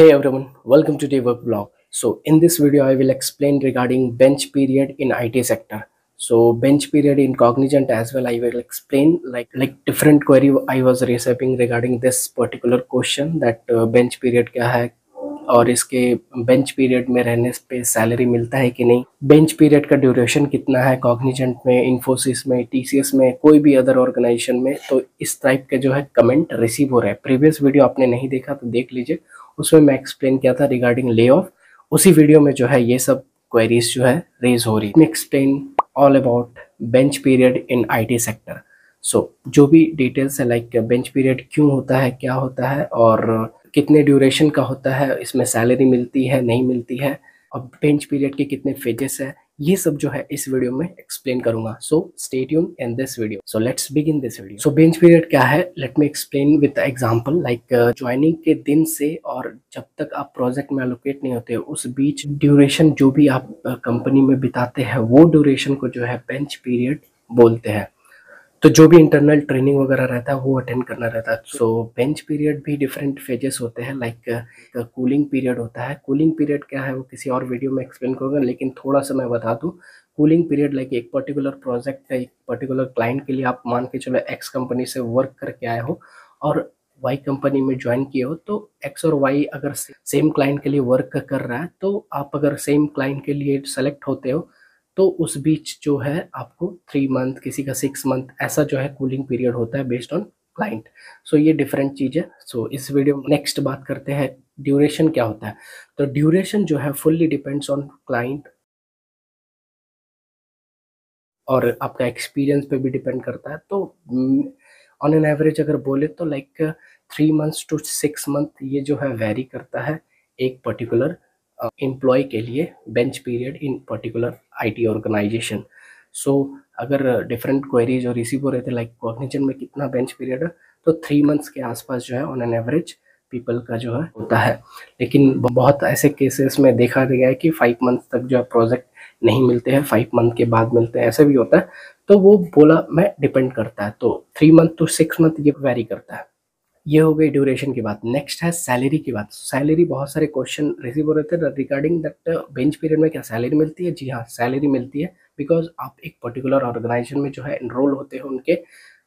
Hey everyone, welcome to the work blog. So in this video I will explain regarding bench period in IT sector. So bench period in Cognizant as well I will explain like different query I was researching regarding this particular question that bench period क्या है और इसके bench period में रहने पे salary मिलता है कि नहीं, बेंच पीरियड का ड्यूरेशन कितना है कॉग्निजेंट में, इन्फोसिस में, टीसीएस में, कोई भी अदर ऑर्गेनाइजेशन में। तो इस टाइप के जो है कमेंट रिसीव हो रहा है। प्रीवियस वीडियो आपने नहीं देखा तो देख लीजिए, उसमें मैं एक्सप्लेन किया था रिगार्डिंग ले ऑफ। उसी वीडियो में जो है ये सब क्वेरीज जो है रेज हो रही है। Explain all about bench period in IT sector. So जो भी डिटेल्स है लाइक बेंच पीरियड क्यों होता है, क्या होता है और कितने ड्यूरेशन का होता है, इसमें सैलरी मिलती है नहीं मिलती है, और बेंच पीरियड के कितने फेजेस है, ये सब जो है इस वीडियो में एक्सप्लेन करूंगा। So stay tune in this video. So let's begin this video. So bench period क्या है, let me explain with example. Like joining के दिन से और जब तक आप प्रोजेक्ट में एलोकेट नहीं होते उस बीच ड्यूरेशन जो भी आप कंपनी में बिताते हैं वो ड्यूरेशन को जो है बेंच पीरियड बोलते हैं। तो जो भी इंटरनल ट्रेनिंग वगैरह रहता है वो अटेंड करना रहता है। सो बेंच पीरियड भी डिफरेंट फेजेस होते हैं। लाइक कूलिंग पीरियड होता है। कूलिंग पीरियड क्या है वो किसी और वीडियो में एक्सप्लेन करूँगा, लेकिन थोड़ा सा मैं बता दूँ। कूलिंग पीरियड लाइक एक पर्टिकुलर प्रोजेक्ट, एक पर्टिकुलर क्लाइंट के लिए आप मान के चलो एक्स कंपनी से वर्क करके आए हो और वाई कंपनी में ज्वाइन किए हो, तो एक्स और वाई अगर सेम क्लाइंट के लिए वर्क कर रहा है तो आप अगर सेम क्लाइंट के लिए सेलेक्ट होते हो तो उस बीच जो है आपको 3 मंथ, किसी का 6 मंथ, ऐसा जो है कूलिंग पीरियड होता है बेस्ड ऑन क्लाइंट। सो ये डिफरेंट चीज़ है। सो इस वीडियो में नेक्स्ट बात करते हैं ड्यूरेशन क्या होता है। तो ड्यूरेशन जो है फुल्ली डिपेंड्स ऑन क्लाइंट और आपका एक्सपीरियंस पे भी डिपेंड करता है। तो ऑन एन एवरेज अगर बोले तो लाइक 3 मंथ्स टू 6 मंथ ये जो है वेरी करता है एक पर्टिकुलर एम्प्लॉय के लिए bench period in particular IT organisation. So अगर डिफरेंट क्वेरीज और रिसीव हो रहे थे लाइक कॉग्निजेंट में कितना बेंच पीरियड है, तो 3 मंथ्स के आसपास जो है ऑन एन एवरेज पीपल का जो है होता है। लेकिन बहुत ऐसे केसेस में देखा गया है कि 5 मंथ तक जो है प्रोजेक्ट नहीं मिलते हैं, 5 मंथ के बाद मिलते हैं, ऐसे भी होता है। तो वो बोला मैं डिपेंड करता है। तो 3 मंथ टू 6 मंथ ये वेरी करता है। ये हो गई ड्यूरेशन की बात। नेक्स्ट है सैलरी की बात। सैलरी बहुत सारे क्वेश्चन रिसीव हो रहे थे रिगार्डिंग दैट बेंच पीरियड में क्या सैलरी मिलती है। जी हाँ, सैलरी मिलती है बिकॉज आप एक पर्टिकुलर ऑर्गेनाइजेशन में जो है इनरोल होते हो उनके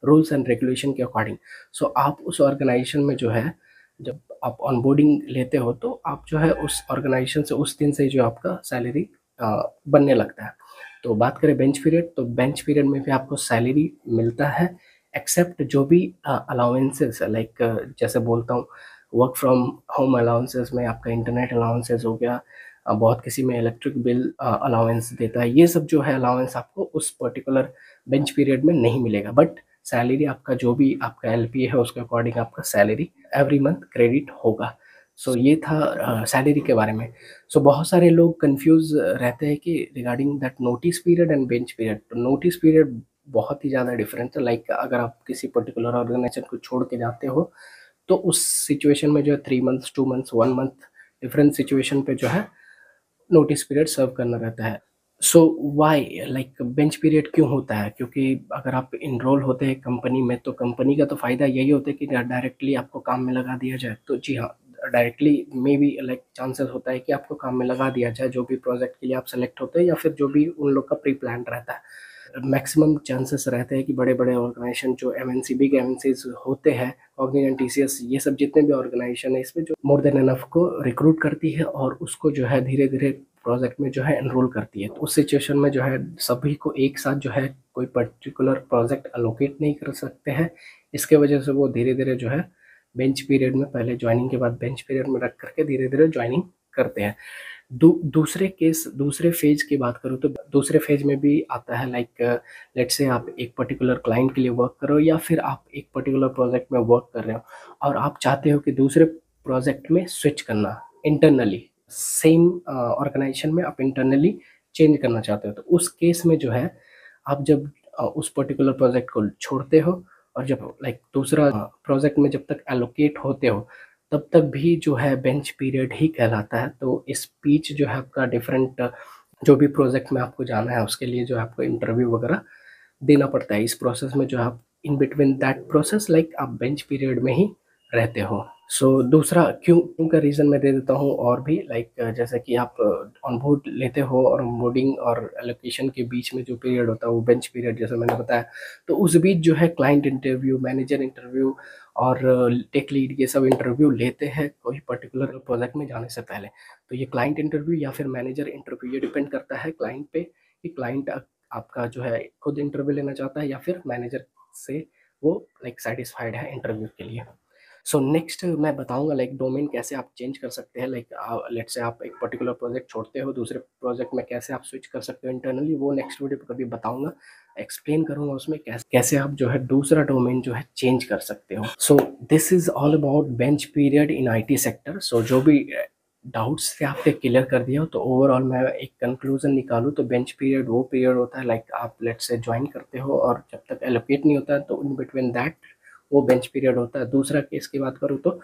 रूल्स एंड रेगुलेशन के अकॉर्डिंग। सो आप उस ऑर्गेनाइजेशन में जो है जब आप ऑनबोर्डिंग लेते हो तो आप जो है उस ऑर्गेनाइजेशन से उस दिन से जो आपका सैलरी बनने लगता है। तो बात करें बेंच पीरियड, तो बेंच पीरियड में भी आपको सैलरी मिलता है एक्सेप्ट जो भी अलाउंसेस लाइक जैसे बोलता हूँ वर्क फ्रॉम होम अलाउंसेस में आपका इंटरनेट अलाउंसेस हो गया, बहुत किसी में इलेक्ट्रिक बिल अलाउंस देता है। ये सब जो है अलाउंस आपको उस पर्टिकुलर बेंच पीरियड में नहीं मिलेगा, बट सैलरी आपका जो भी आपका एलपीए है उसके अकॉर्डिंग आपका सैलरी एवरी मंथ क्रेडिट होगा। सो ये था सैलरी के बारे में। सो बहुत सारे लोग कंफ्यूज रहते हैं कि regarding that notice period and bench period. तो नोटिस पीरियड बहुत ही ज़्यादा डिफरेंट है। लाइक अगर आप किसी पर्टिकुलर ऑर्गेनाइजेशन को छोड़ के जाते हो तो उस सिचुएशन में जो है 3 months 2 months 1 month different situation पे जो है नोटिस पीरियड सर्व करना रहता है। सो वाई लाइक बेंच पीरियड क्यों होता है, क्योंकि अगर आप इनरोल होते हैं कंपनी में तो कंपनी का तो फ़ायदा यही होता है कि डायरेक्टली आपको काम में लगा दिया जाए। तो जी हाँ, directly may be like chances होता है कि आपको काम में लगा दिया जाए जो भी प्रोजेक्ट के लिए आप सेलेक्ट होते हैं या फिर जो भी उन लोग का प्री प्लान रहता है। मैक्सिमम चांसेस रहते हैं कि बड़े बड़े ऑर्गेनाइजेशन जो एमएनसी बिग एमएनसीज होते हैं, कॉग्निजेंट, टीसीएस, ये सब जितने भी ऑर्गेनाइजेशन है इसमें जो मोर देन एनफ को रिक्रूट करती है और उसको जो है धीरे धीरे प्रोजेक्ट में जो है एनरोल करती है। तो उस सिचुएशन में जो है सभी को एक साथ जो है कोई पर्टिकुलर प्रोजेक्ट अलोकेट नहीं कर सकते हैं। इसके वजह से वो धीरे धीरे जो है बेंच पीरियड में पहले ज्वाइनिंग के बाद बेंच पीरियड में रख करके धीरे धीरे ज्वाइनिंग करते हैं। दूसरे फेज की बात करूँ तो दूसरे फेज में भी आता है लाइक लेट्स से आप एक पर्टिकुलर क्लाइंट के लिए वर्क कर रहे हो या फिर आप एक पर्टिकुलर प्रोजेक्ट में वर्क कर रहे हो और आप चाहते हो कि दूसरे प्रोजेक्ट में स्विच करना इंटरनली, सेम ऑर्गेनाइजेशन में आप इंटरनली चेंज करना चाहते हो। तो उस केस में जो है आप जब उस पर्टिकुलर प्रोजेक्ट को छोड़ते हो और जब लाइक दूसरा प्रोजेक्ट में जब तक एलोकेट होते हो तब तक भी जो है बेंच पीरियड ही कहलाता है। तो इस बीच जो है आपका डिफरेंट जो भी प्रोजेक्ट में आपको जाना है उसके लिए जो है आपको इंटरव्यू वगैरह देना पड़ता है। इस प्रोसेस में जो आप in between that process like आप बेंच पीरियड में ही रहते हो। सो दूसरा क्यों क्यों का रीज़न मैं दे देता हूँ और भी, जैसे कि आप ऑन बोर्ड लेते हो और ऑनबोर्डिंग और एलोकेशन के बीच में जो पीरियड होता है वो बेंच पीरियड जैसा मैंने बताया, तो उस बीच जो है क्लाइंट इंटरव्यू, मैनेजर इंटरव्यू और टेक लीड ये सब इंटरव्यू लेते हैं कोई पर्टिकुलर प्रोजेक्ट में जाने से पहले। तो ये क्लाइंट इंटरव्यू या फिर मैनेजर इंटरव्यू ये डिपेंड करता है क्लाइंट पे कि क्लाइंट आपका जो है खुद इंटरव्यू लेना चाहता है या फिर मैनेजर से वो सेटिस्फाइड है इंटरव्यू के लिए। सो नेक्स्ट मैं बताऊंगा डोमेन कैसे आप चेंज कर सकते हैं, लेट्स से आप एक पर्टिकुलर प्रोजेक्ट छोड़ते हो दूसरे प्रोजेक्ट में कैसे आप स्विच कर सकते हो इंटरनली, वो नेक्स्ट वीडियो पे कभी बताऊंगा, एक्सप्लेन करूंगा उसमें कैसे कैसे आप जो है दूसरा डोमेन जो है चेंज कर सकते हो। So this is all about bench period in IT sector. So जो भी डाउट्स थे आपके क्लियर कर दिया हो, तो ओवरऑल मैं एक कंक्लूजन निकालूँ तो बेंच पीरियड वो पीरियड होता है आप लेट्स से ज्वाइन करते हो और जब तक एलोकेट नहीं होता है तो इन बिटवीन दैट वो बेंच पीरियड होता है। दूसरा केस की बात करूँ तो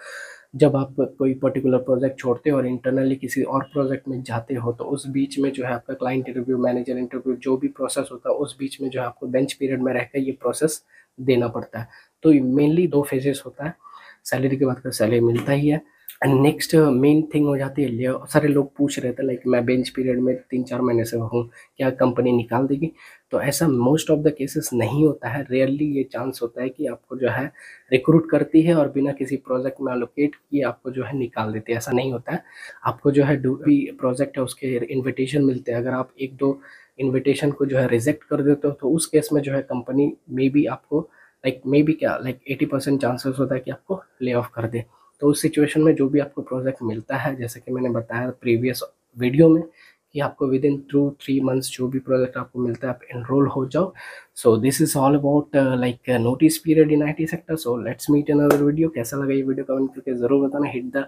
जब आप कोई पर्टिकुलर प्रोजेक्ट छोड़ते हो और इंटरनली किसी और प्रोजेक्ट में जाते हो तो उस बीच में जो है आपका क्लाइंट इंटरव्यू, मैनेजर इंटरव्यू जो भी प्रोसेस होता है उस बीच में जो है आपको बेंच पीरियड में रहकर ये प्रोसेस देना पड़ता है। तो मेनली दो फेजेस होता है। सैलरी की बात करें, सैलरी मिलता ही है। एंड नेक्स्ट मेन थिंग हो जाती है ले, सारे लोग पूछ रहे थे मैं बेंच पीरियड में 3-4 महीने से हूँ, क्या कंपनी निकाल देगी? तो ऐसा मोस्ट ऑफ द केसेस नहीं होता है। रेयरली ये चांस होता है कि आपको जो है रिक्रूट करती है और बिना किसी प्रोजेक्ट में अलोकेट किए आपको जो है निकाल देती है, ऐसा नहीं होता है। आपको जो है जो भी प्रोजेक्ट है उसके इन्विटेशन मिलते हैं। अगर आप 1-2 इन्विटेशन को जो है रिजेक्ट कर देते हो तो उस केस में जो है कंपनी मे बी आपको मे बी क्या 80% चांसेस होता है कि आपको ले ऑफ कर दे। तो उस सिचुएशन में जो भी आपको प्रोजेक्ट मिलता है, जैसे कि मैंने बताया प्रीवियस वीडियो में कि आपको विद इन 2-3 मंथ्स जो भी प्रोजेक्ट आपको मिलता है आप एनरोल हो जाओ। So this is all about notice period in IT sector. So let's meet in other video. कैसा लगा ये वीडियो कमेंट करके जरूर बताना। Hit the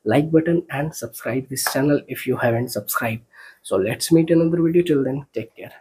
like button and subscribe this channel if you haven't subscribed. So let's meet in another video. Till then, take care.